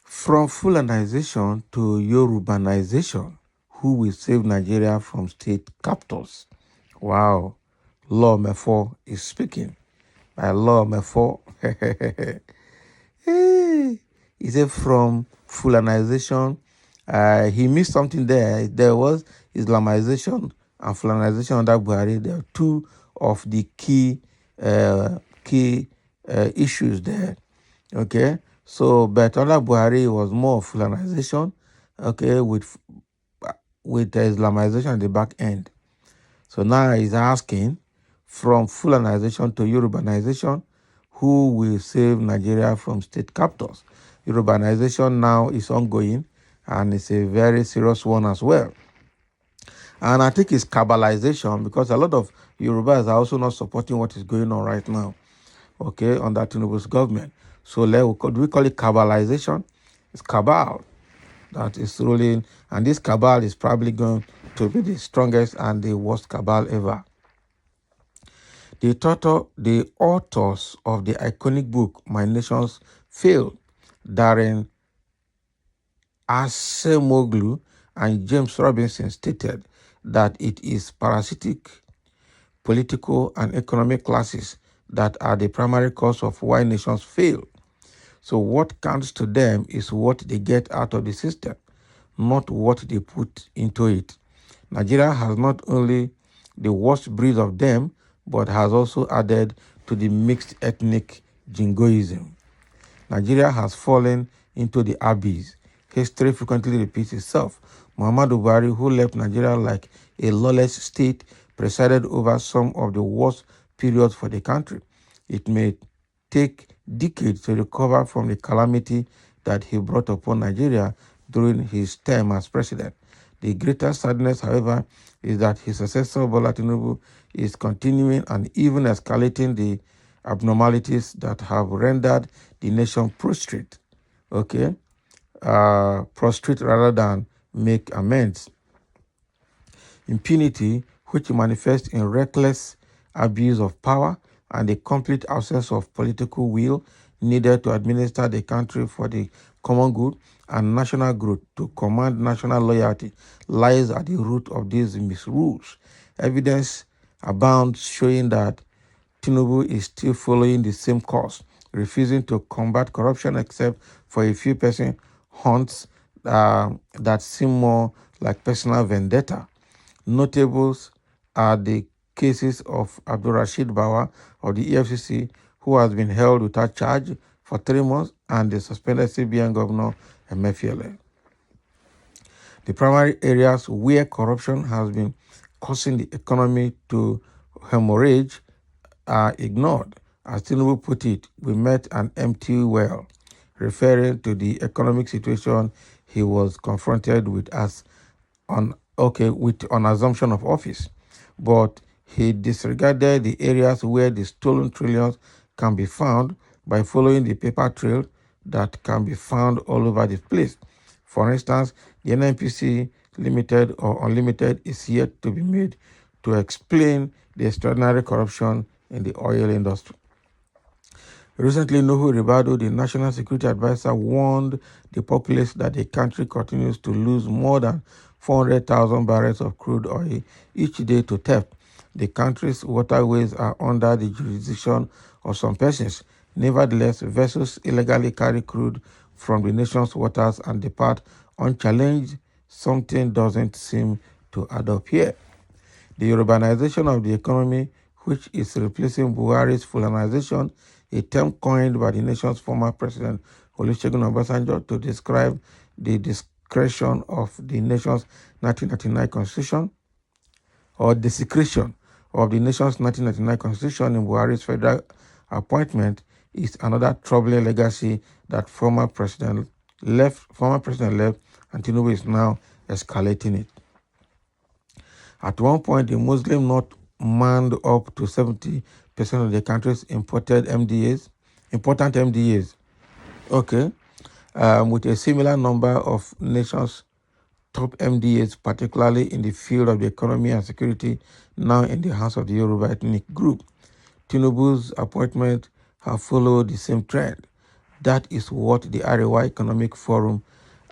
From Fulanization to Ÿoråuɓañiźation, who will save Nigeria from state captors? Wow, Law Mefor is speaking. By Law Mefor, he said from Fulanization, he missed something there. There was Islamization and Fulanization under Buhari. There are two of the key issues there. Okay, so but under Buhari was more Fulanization, okay, with the Islamization at the back end. So now he's asking from Fulanization to Ÿoråuɓañiźation, who will save Nigeria from state captors? Ÿoråuɓañiźation now is ongoing, and it's a very serious one as well. And I think it's Kabbalization, because a lot of Yorubas are also not supporting what is going on right now, okay, under Tinubu's government. So do we call it Kabbalization? It's Cabal that is ruling, and this cabal is probably going to be the strongest and the worst cabal ever. The authors of the iconic book My Nations Failed, Darren Acemoglu and James Robinson, stated that it is parasitic political and economic classes that are the primary cause of why nations fail. So what counts to them is what they get out of the system, not what they put into it. Nigeria has not only the worst breed of them, but has also added to the mixed ethnic jingoism. Nigeria has fallen into the abyss. History frequently repeats itself. Muhammadu Buhari, who left Nigeria like a lawless state, presided over some of the worst periods for the country. It may take decades to recover from the calamity that he brought upon Nigeria during his term as president. The greatest sadness, however, is that his successor, Bola Tinubu, is continuing and even escalating the abnormalities that have rendered the nation prostrate. Okay? Prostrate rather than make amends. Impunity, which manifests in reckless abuse of power and the complete absence of political will needed to administer the country for the common good and national growth to command national loyalty, lies at the root of these misrules. Evidence abounds showing that Tinubu is still following the same course, refusing to combat corruption except for a few person hunts that seem more like personal vendetta. Notables are the cases of Abdulrasheed Bawa of the EFCC, who has been held without charge for 3 months, and the suspended CBN governor, Mefor. The primary areas where corruption has been causing the economy to hemorrhage are ignored. As Tinubu put it, we met an empty well, referring to the economic situation he was confronted with on assumption of office. But he disregarded the areas where the stolen trillions can be found by following the paper trail that can be found all over the place. For instance, the NNPC Limited or Unlimited is yet to be made to explain the extraordinary corruption in the oil industry. Recently, Nuhu Ribadu, the National Security Advisor, warned the populace that the country continues to lose more than 400,000 barrels of crude oil each day to theft. The country's waterways are under the jurisdiction of some persons. Nevertheless, vessels illegally carry crude from the nation's waters and depart unchallenged. Something doesn't seem to add up here. The urbanization of the economy, which is replacing Buhari's Fulanization, a term coined by the nation's former president, Olusegun Obasanjo, to describe the discretion of the nation's 1999 constitution, or desecration of the nation's 1999 constitution in Buhari's federal appointment, is another troubling legacy that former president left, and Tinubu is now escalating it. At one point, the Muslim North manned up to 70% of the country's important MDAs. Okay, with a similar number of nations' top MDAs, particularly in the field of the economy and security, now in the hands of the Yoruba ethnic group. Tinubu's appointment have followed the same trend. That is what the Arewa Economic Forum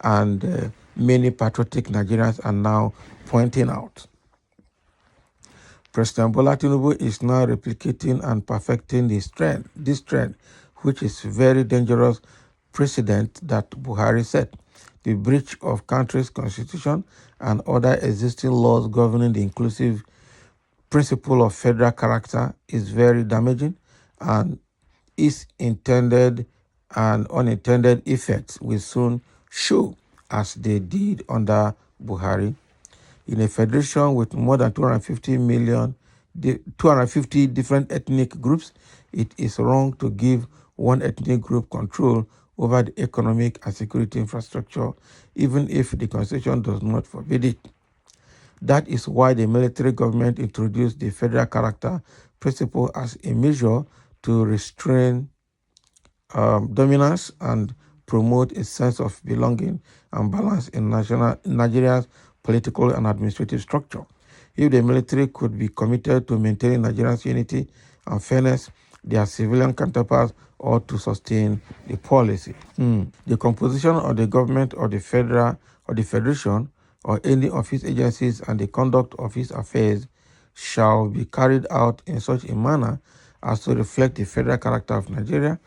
and many patriotic Nigerians are now pointing out. President Bola Tinubu is now replicating and perfecting this trend, which is very dangerous precedent that Buhari set. The breach of country's constitution and other existing laws governing the inclusive principle of federal character is very damaging, and its intended and unintended effects will soon show, as they did under Buhari. In a federation with more than 250 different ethnic groups, it is wrong to give one ethnic group control over the economic and security infrastructure, even if the constitution does not forbid it. That is why the military government introduced the federal character principle as a measure to restrain dominance and promote a sense of belonging and balance in Nigeria's political and administrative structure. If the military could be committed to maintaining Nigeria's unity and fairness, their civilian counterparts ought to sustain the policy. The composition of the government or the federation or any of its agencies and the conduct of its affairs shall be carried out in such a manner as to reflect the federal character of Nigeria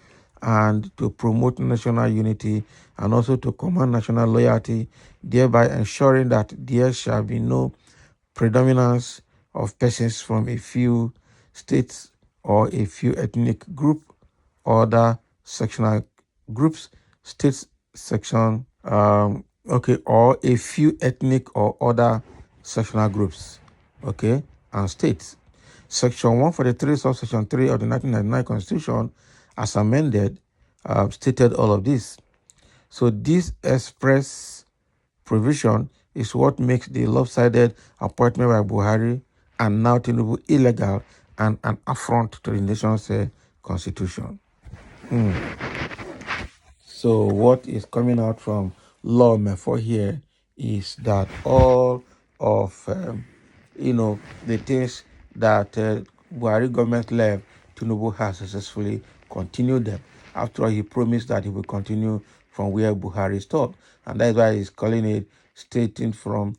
and to promote national unity and also to command national loyalty, thereby ensuring that there shall be no predominance of persons from a few states or a few ethnic group, other sectional groups, states section, or a few ethnic or other sectional groups, and states. Section 143, subsection 3 of the 1999 Constitution, as amended, stated all of this. So this express provision is what makes the lopsided appointment by Buhari and now Tinubu illegal and an affront to the nation's constitution. So what is coming out from Law Mefor here is that all of the things that Buhari government left, Tinubu has successfully continued them. After all, he promised that he will continue from where Buhari stopped, and that's why he's calling it starting from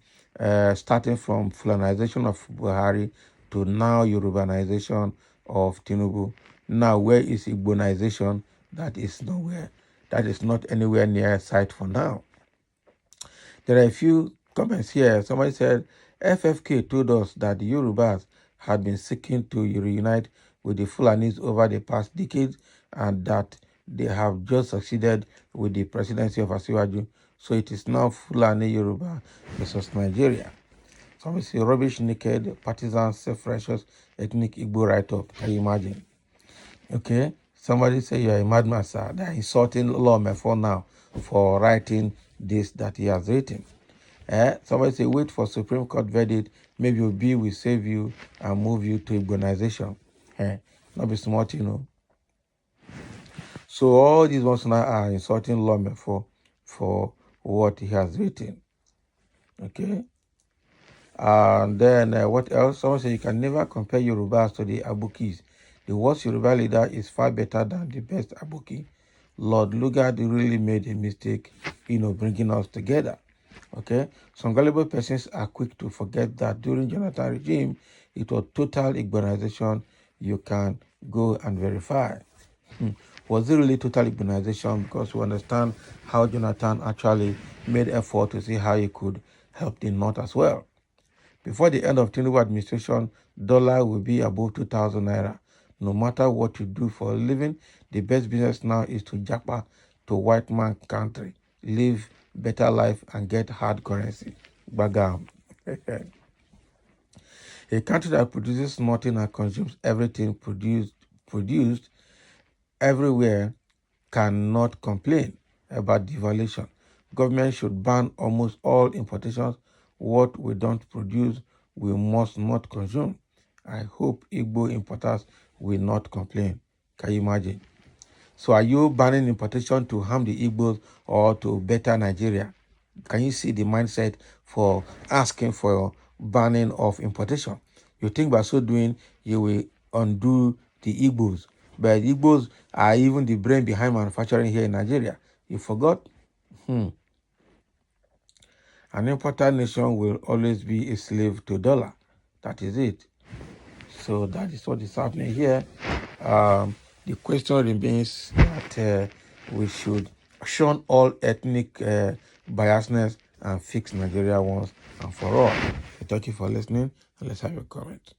Fulani of Buhari to now Ÿoråuɓañiźation of Tinubu. Now, where is Igboization? That is nowhere. That is not anywhere near sight for now. There are a few comments here. Somebody said, FFK told us that the Yorubas had been seeking to reunite with the Fulanis over the past decades and that they have just succeeded with the presidency of Asiwaju. So it is now Fulani Yoruba versus Nigeria. Somebody say, rubbish, naked, partisan, self-righteous, ethnic Igbo write-up. Can you imagine? Okay. Somebody say you're a madman, sir. They're insulting Law Mefor now for writing this that he has written. Somebody say, wait for Supreme Court verdict. Maybe Obi will save you and move you to Igboization. Not be smart, So all these ones now are insulting Law Mefor for what he has written. Okay. And then what else? Someone say you can never compare Yorubas to the Abukis. The worst Yoruba leader is far better than the best Abuki. Lord Lugard really made a mistake, bringing us together. Okay, some gullible persons are quick to forget that during Jonathan regime, it was total Igboization. You can go and verify. Was it really total Igboization? Because we understand how Jonathan actually made effort to see how he could help the North as well. Before the end of Tinubu administration, dollar will be above 2,000 naira. No matter what you do for a living, the best business now is to japa to white man country, live better life and get hard currency. Bagam. A country that produces nothing and consumes everything produced everywhere cannot complain about devaluation. Government should ban almost all importations. What we don't produce, we must not consume. I hope Igbo importers will not complain. Can you imagine? So are you banning importation to harm the Igbos or to better Nigeria? Can you see the mindset for asking for banning of importation? You think by so doing, you will undo the Igbos. But Igbos are even the brain behind manufacturing here in Nigeria. You forgot? An importer nation will always be a slave to dollar. That is it. So that is what is happening here. The question remains that we should shun all ethnic biasness and fix Nigeria once and for all. Thank you for listening, and let's have a comment.